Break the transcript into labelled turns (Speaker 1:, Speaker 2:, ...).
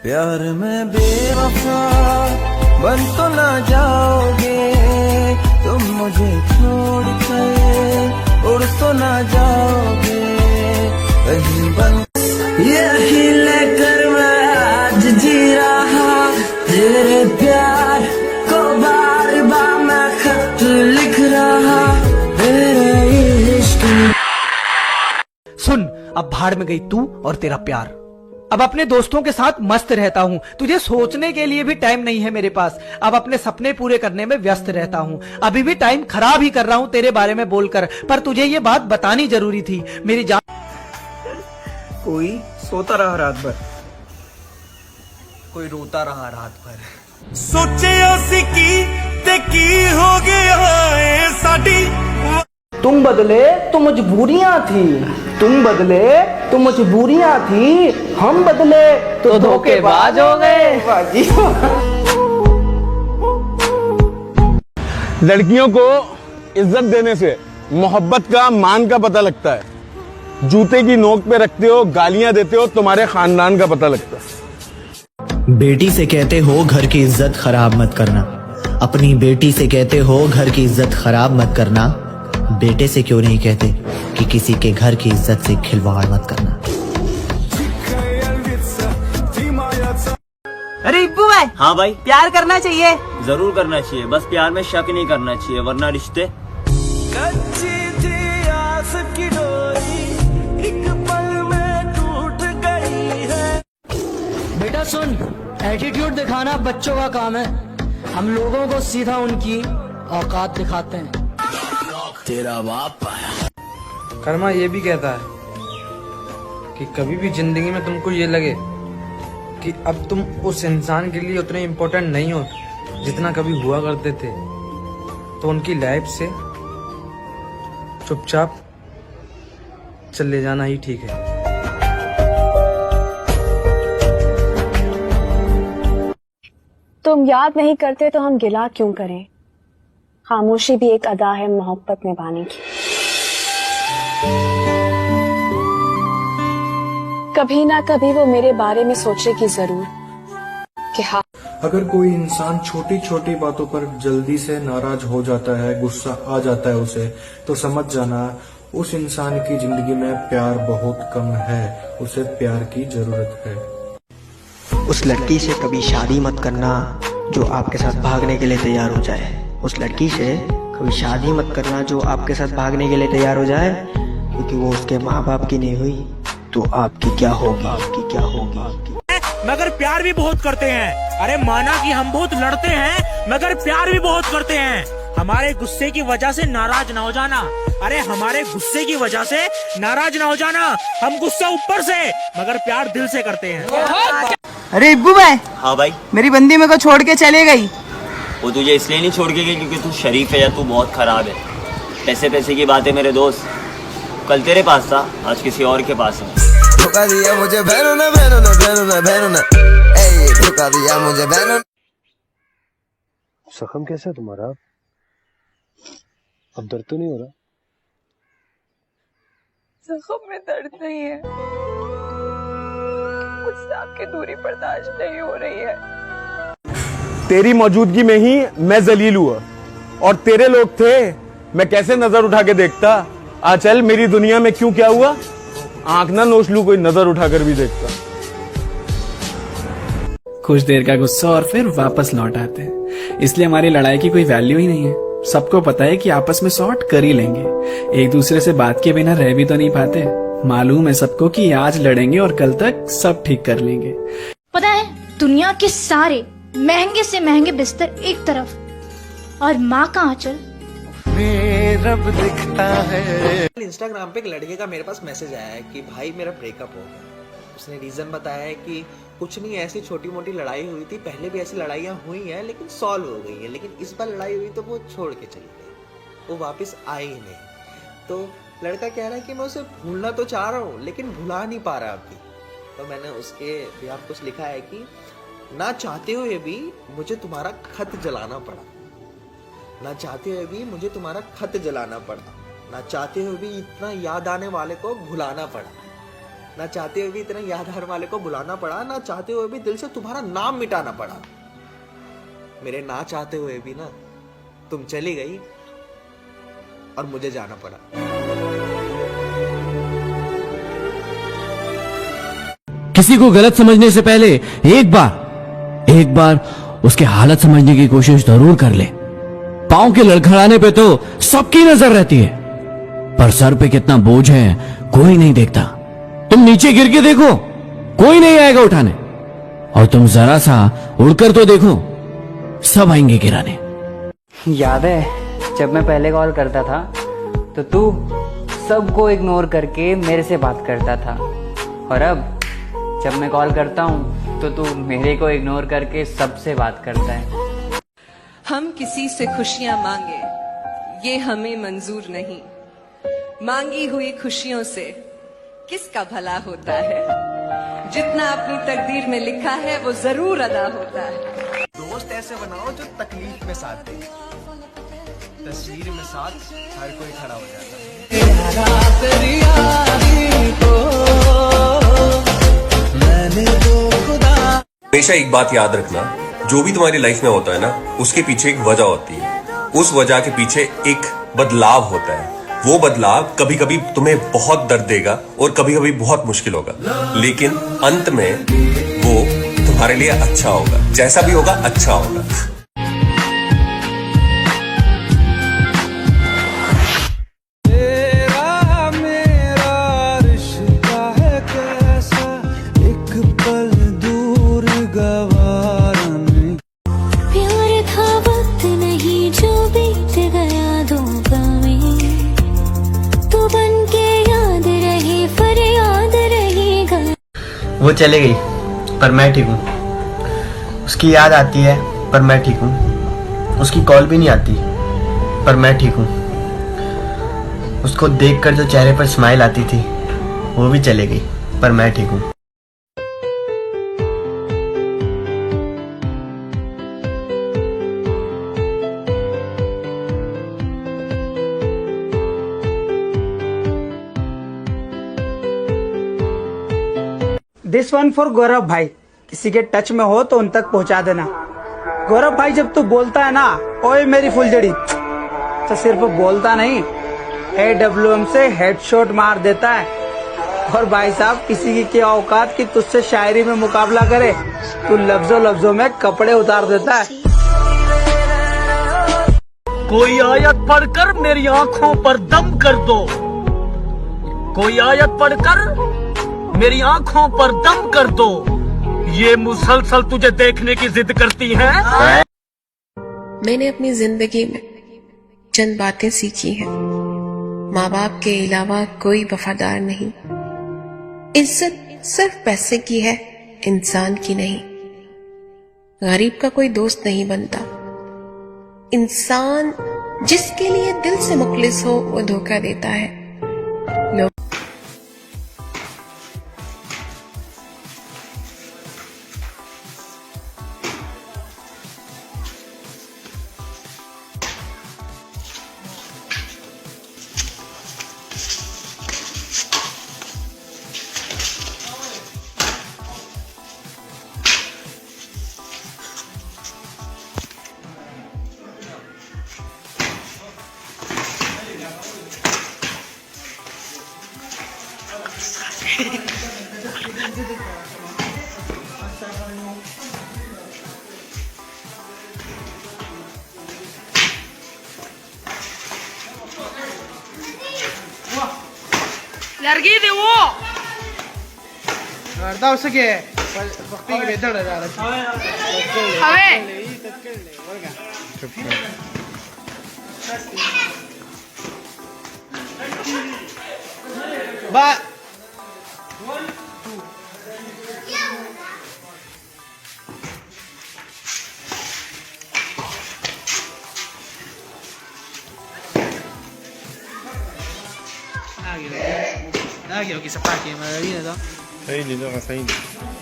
Speaker 1: प्यार में बेवफा बन तो ना जाओगे तुम, मुझे छोड़ कर उड़ तो ना जाओगे कहीं बन। यही लेकर मैं आज जी रहा तेरे प्यार को, बार बार मैं खत लिख रहा तेरे इश्क।
Speaker 2: सुन, अब भाड़ में गई तू और तेरा प्यार। अब अपने दोस्तों के साथ मस्त रहता हूँ, तुझे सोचने के लिए भी टाइम नहीं है मेरे पास। अब अपने सपने पूरे करने में व्यस्त रहता हूँ। अभी भी टाइम खराब ही कर रहा हूँ तेरे बारे में बोलकर, पर तुझे ये बात बतानी जरूरी थी मेरी जान।
Speaker 3: कोई सोता रहा रात भर,
Speaker 2: कोई रोता रहा रात भर।
Speaker 4: सोचिया सी की हो गया ए साडी।
Speaker 2: तुम बदले तो मजबूरियां थी, तुम बदले तो मजबूरियां थी, हम बदले तो धोखेबाज हो गए।
Speaker 5: लड़कियों को इज्जत देने से मोहब्बत का, मान का पता लगता है। जूते की नोक पे रखते हो, गालियां देते हो, तुम्हारे खानदान का पता लगता है।
Speaker 6: बेटी से कहते हो घर की इज्जत खराब मत करना, अपनी बेटी से कहते हो घर की इज्जत खराब मत करना, बेटे से क्यों नहीं कहते कि किसी के घर की इज्जत से खिलवाड़ मत करना।
Speaker 7: अरे इब्बू भाई।
Speaker 8: हाँ भाई।
Speaker 7: प्यार करना चाहिए।
Speaker 8: जरूर करना चाहिए, बस प्यार में शक नहीं करना चाहिए, वरना रिश्ते।
Speaker 1: कच्ची थी आस की डोरी, एक पल में टूट गई है।
Speaker 2: बेटा सुन, एटीट्यूड दिखाना बच्चों का काम है, हम लोगों को सीधा उनकी औकात दिखाते हैं।
Speaker 1: तेरा बाप आया।
Speaker 3: कर्मा ये भी कहता है कि कभी भी जिंदगी में तुमको ये लगे कि अब तुम उस इंसान के लिए उतने इम्पोर्टेंट नहीं हो जितना कभी हुआ करते थे, तो उनकी लाइफ से चुपचाप चले जाना ही ठीक है।
Speaker 9: तुम याद नहीं करते तो हम गिला क्यों करें, खामोशी भी एक अदा है मोहब्बत निभाने की। कभी ना कभी वो मेरे बारे में सोचेगी जरूर कि हाँ।
Speaker 10: अगर कोई इंसान छोटी छोटी बातों पर जल्दी से नाराज हो जाता है, गुस्सा आ जाता है उसे, तो समझ जाना उस इंसान की जिंदगी में प्यार बहुत कम है, उसे प्यार की जरूरत है।
Speaker 6: उस लड़की से कभी शादी मत करना जो आपके साथ भागने के लिए तैयार हो जाए। उस लड़की से कभी शादी मत करना जो आपके साथ भागने के लिए तैयार हो जाए, क्योंकि वो उसके माँ बाप की नहीं हुई तो आपकी क्या होगी, आपकी क्या होगी।
Speaker 4: मगर प्यार भी बहुत करते हैं। अरे माना कि हम बहुत लड़ते हैं, मगर प्यार भी बहुत करते हैं। हमारे गुस्से की वजह से नाराज ना हो जाना, अरे हमारे गुस्से की वजह से नाराज ना हो जाना। हम गुस्सा ऊपर से मगर प्यार दिल से करते हैं।
Speaker 7: अरे इब्बू भाई।
Speaker 8: हाँ भाई।
Speaker 7: मेरी बंदी मेरे को छोड़ के चले गई।
Speaker 8: वो तुझे इसलिए नहीं छोड़ के गई क्योंकि तू शरीफ है या तू बहुत खराब है। पैसे पैसे की बात है मेरे दोस्त, कल तेरे पास था, आज किसी और के पास है।
Speaker 1: धोखा दिया मुझे बहनों ने, बहनों ने, बहनों ने, बहनों ने, ए धोखा दिया मुझे बहनों।
Speaker 10: जख्म कैसा है तुम्हारा? अब दर्द तो नहीं हो रहा?
Speaker 9: जख्म में दर्द नहीं है, मुझसे आपकी दूरी बर्दाश्त नहीं हो रही है।
Speaker 5: तेरी मौजूदगी में ही मैं जलील हुआ और तेरे लोग थे, मैं कैसे नजर उठा के देखता। आ चल, मेरी दुनिया में क्यों क्या हुआ, आंख ना नोच लूं कोई नजर उठाकर भी देखता।
Speaker 11: कुछ देर का गुस्सा और फिर वापस लौट आते हैं, इसलिए हमारी लड़ाई की कोई वैल्यू ही नहीं है। सबको पता है कि आपस में सॉर्ट कर ही लेंगे, एक दूसरे से बात के बिना रह भी तो नहीं पाते। मालूम है सबको कि आज लड़ेंगे और कल तक सब ठीक कर लेंगे।
Speaker 12: पता है, दुनिया के सारे महंगे से महंगे बिस्तर एक तरफ और माँ का आंचल
Speaker 1: रब दिखता है।
Speaker 2: इंस्टाग्राम पे एक लड़के का मेरे पास मैसेज आया है कि भाई मेरा ब्रेकअप हो गया। उसने रीजन बताया है कि कुछ नहीं, ऐसी छोटी मोटी लड़ाई हुई थी, पहले भी ऐसी लड़ाइयाँ हुई हैं लेकिन सॉल्व हो गई है, लेकिन इस बार लड़ाई हुई तो वो छोड़ के चली गई, वो वापस आई ही नहीं। तो लड़का कह रहा है कि मैं उसे भूलना तो चाह रहा हूँ लेकिन भुला नहीं पा रहा अभी। तो मैंने उसके भी आप कुछ लिखा है कि ना चाहते हुए भी मुझे तुम्हारा खत जलाना पड़ा, ना चाहते हुए भी मुझे तुम्हारा खत जलाना पड़ा, ना चाहते हुए भी इतना याद आने वाले को भुलाना पड़ा। ना चाहते हुए भी इतना याद आने वाले को बुलाना पड़ा, ना चाहते हुए भी दिल से तुम्हारा नाम मिटाना पड़ा। मेरे ना चाहते हुए भी ना तुम चली गई और मुझे जाना पड़ा।
Speaker 13: किसी को गलत समझने से पहले एक बार उसके हालत समझने की कोशिश जरूर कर ले। पांव के लड़खड़ाने पे तो सबकी नजर रहती है, पर सर पे कितना बोझ है कोई नहीं देखता। तुम नीचे गिर के देखो, कोई नहीं आएगा उठाने, और तुम जरा सा उड़कर तो देखो, सब आएंगे गिराने।
Speaker 14: याद है जब मैं पहले कॉल करता था तो तू सबको इग्नोर करके मेरे से बात करता था, और अब जब मैं कॉल करता हूँ तो तू मेरे को इग्नोर करके सबसे बात करता है।
Speaker 15: हम किसी से खुशियां मांगे ये हमें मंजूर नहीं, मांगी हुई खुशियों से किसका भला होता है, जितना अपनी तकदीर में लिखा है वो जरूर अदा होता है।
Speaker 2: दोस्त ऐसे बनाओ जो तकलीफ में साथ दे, तस्वीर में साथ हर कोई खड़ा हो जाता है।
Speaker 16: हमेशा एक बात याद रखना, जो भी तुम्हारी लाइफ में होता है ना, उसके पीछे एक वजह होती है। उस वजह के पीछे एक बदलाव होता है। वो बदलाव कभी कभी तुम्हें बहुत दर्द देगा और कभी कभी बहुत मुश्किल होगा, लेकिन अंत में वो तुम्हारे लिए अच्छा होगा। जैसा भी होगा अच्छा होगा।
Speaker 6: वो चली गई पर मैं ठीक हूँ। उसकी याद आती है पर मैं ठीक हूँ। उसकी कॉल भी नहीं आती पर मैं ठीक हूँ। उसको देखकर जो चेहरे पर स्माइल आती थी वो भी चली गई पर मैं ठीक हूँ।
Speaker 17: दिस वन फॉर गौरव भाई, किसी के टच में हो तो उन तक पहुंचा देना। गौरव भाई जब तू बोलता है ना ओए मेरी फुलझड़ी, तो सिर्फ बोलता नहीं, AWM से हेडशॉट मार देता है। और भाई साहब किसी की क्या औकात कि तुझसे शायरी में मुकाबला करे, तू लफ्जों लफ्जों में कपड़े उतार देता है।
Speaker 1: कोई आयत पढ़कर मेरी आंखों पर दम कर दो, कोई आयत पढ़कर मेरी आंखों पर दम कर दो, ये मुसलसल तुझे देखने की जिद करती है।
Speaker 18: मैंने अपनी जिंदगी में चंद बातें सीखी हैं। माँ बाप के अलावा कोई वफादार नहीं। इज्जत सिर्फ पैसे की है, इंसान की नहीं। गरीब का कोई दोस्त नहीं बनता। इंसान जिसके लिए दिल से मुखलिस हो वो धोखा देता है। लोग
Speaker 7: लड़की थी वो
Speaker 17: करता उससे क्या है वक्ती की बेहतर जा रहा
Speaker 7: हवे
Speaker 17: बा lagi sa parking, madali na to.
Speaker 10: Kainin na, kainin.